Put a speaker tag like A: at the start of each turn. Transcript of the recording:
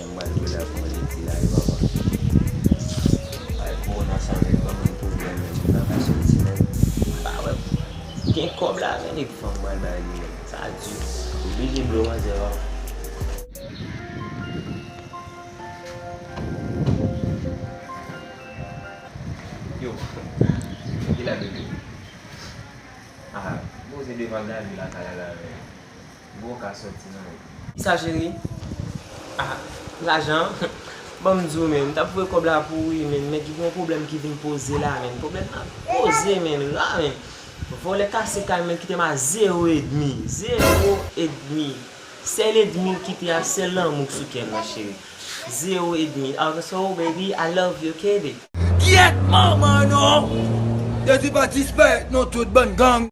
A: Mwen gwe la pou mwen eti la e baba. Ay pou nan sa vek pa mwen pou mwen men. Nan ka soti men. Ba we, gen kob la men ek fam mwen nan li men. Sa di. Ou biji blo man ze wap. Yo, ki la bebe. Bo se devan nan li la kala la men. Bo ka soti nan. Sa chéri? L'ajan? Bon mdou men, ta pouwe kob la pou yi men, men ki yon problem ki vin pose la men. Problem nan pose men, la men. Vole kase kal men ki te ma 0,5. 0,5. Sel et demi ki te a sel lan mouk souken ma chéri. 0,5. So baby, I love you, okay baby?
B: Get mama no! Y'a du pas disparu, non toute bonne gang.